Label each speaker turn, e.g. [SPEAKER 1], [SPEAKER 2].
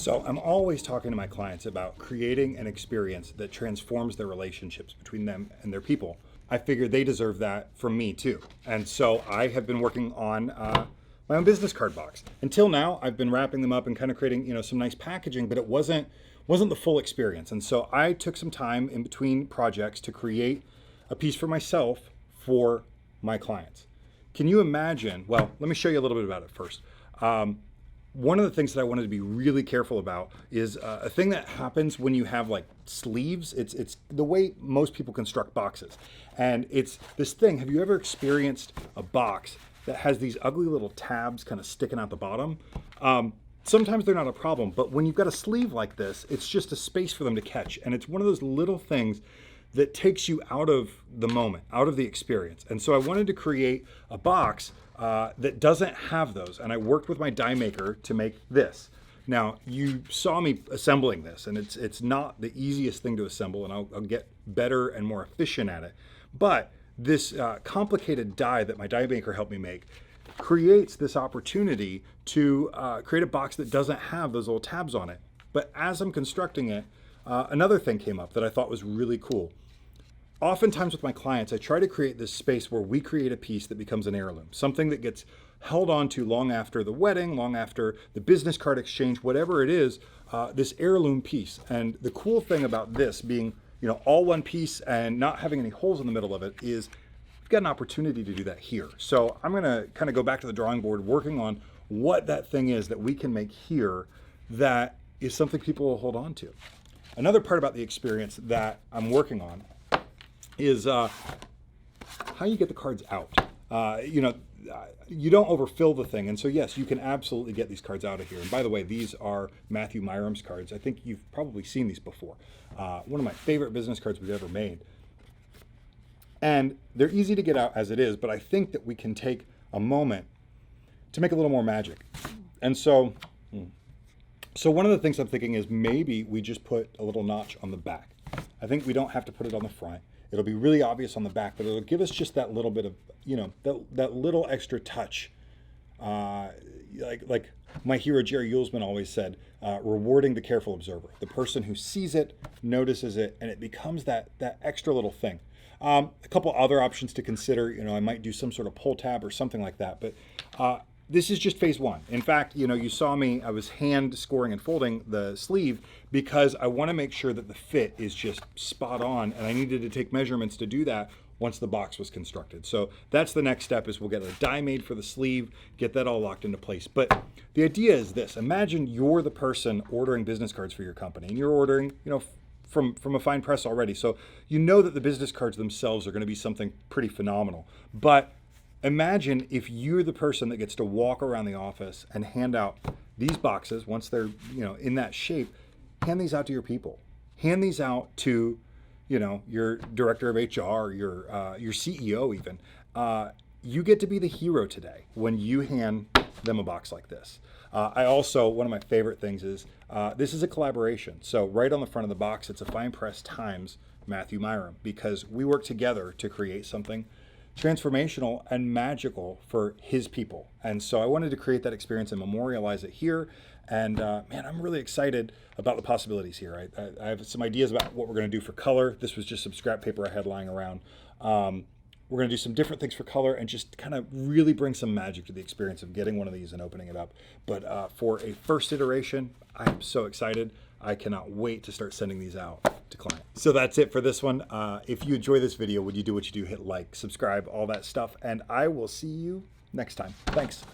[SPEAKER 1] So I'm always talking to my clients about creating an experience that transforms their relationships between them and their people. I figure they deserve that from me too. And so I have been working on my own business card box. Until now, I've been wrapping them up and kind of creating, some nice packaging, but it wasn't the full experience. And so I took some time in between projects to create a piece for myself for my clients. Can you imagine? Well, let me show you a little bit about it first. One of the things that I wanted to be really careful about is a thing that happens when you have like sleeves. It's the way most people construct boxes. And it's this thing. Have you ever experienced a box that has these ugly little tabs kind of sticking out the bottom? Sometimes they're not a problem, but when you've got a sleeve like this, it's just a space for them to catch. And it's one of those little things that takes you out of the moment, out of the experience. And so I wanted to create a box that doesn't have those. And I worked with my die maker to make this. Now, you saw me assembling this, and it's not the easiest thing to assemble, and I'll get better and more efficient at it. But this complicated die that my die maker helped me make creates this opportunity to create a box that doesn't have those little tabs on it. But as I'm constructing it, another thing came up that I thought was really cool. Oftentimes with my clients, I try to create this space where we create a piece that becomes an heirloom, something that gets held on to long after the wedding, long after the business card exchange, whatever it is, this heirloom piece. And the cool thing about this being, all one piece and not having any holes in the middle of it is we've got an opportunity to do that here. So I'm gonna kind of go back to the drawing board, working on what that thing is that we can make here that is something people will hold on to. Another part about the experience that I'm working on is how you get the cards out. You don't overfill the thing. And so yes, you can absolutely get these cards out of here. And by the way, these are Matthew Myram's cards. I think you've probably seen these before. One of my favorite business cards we've ever made. And they're easy to get out as it is, but I think that we can take a moment to make a little more magic. And so one of the things I'm thinking is maybe we just put a little notch on the back. I think we don't have to put it on the front. It'll be really obvious on the back, but it'll give us just that little bit of, that little extra touch. Like my hero Jerry Uelsman always said, rewarding the careful observer, the person who sees it, notices it, and it becomes that extra little thing. A couple other options to consider, I might do some sort of pull tab or something like that, but this is just phase one. In fact, you saw me, I was hand scoring and folding the sleeve because I want to make sure that the fit is just spot on, and I needed to take measurements to do that once the box was constructed. So that's the next step, is we'll get a die made for the sleeve, get that all locked into place. But the idea is this: imagine you're the person ordering business cards for your company, and you're ordering, from a fine press already. So you know that the business cards themselves are going to be something pretty phenomenal. But imagine if you're the person that gets to walk around the office and hand out these boxes once they're, in that shape. Hand these out to your people. Hand these out to, your director of HR, your CEO even. You get to be the hero today when you hand them a box like this. I also, one of my favorite things is, this is a collaboration. So right on the front of the box, it's a fine press times Matthew Myram, because we work together to create something transformational and magical for his people. And so I wanted to create that experience and memorialize it here. And man, I'm really excited about the possibilities here. I have some ideas about what we're going to do for color. This was just some scrap paper I had lying around. We're going to do some different things for color and just kind of really bring some magic to the experience of getting one of these and opening it up. But for a first iteration, I'm so excited. I cannot wait to start sending these out to clients. So that's it for this one. If you enjoy this video, would you do what you do? Hit like, subscribe, all that stuff. And I will see you next time. Thanks.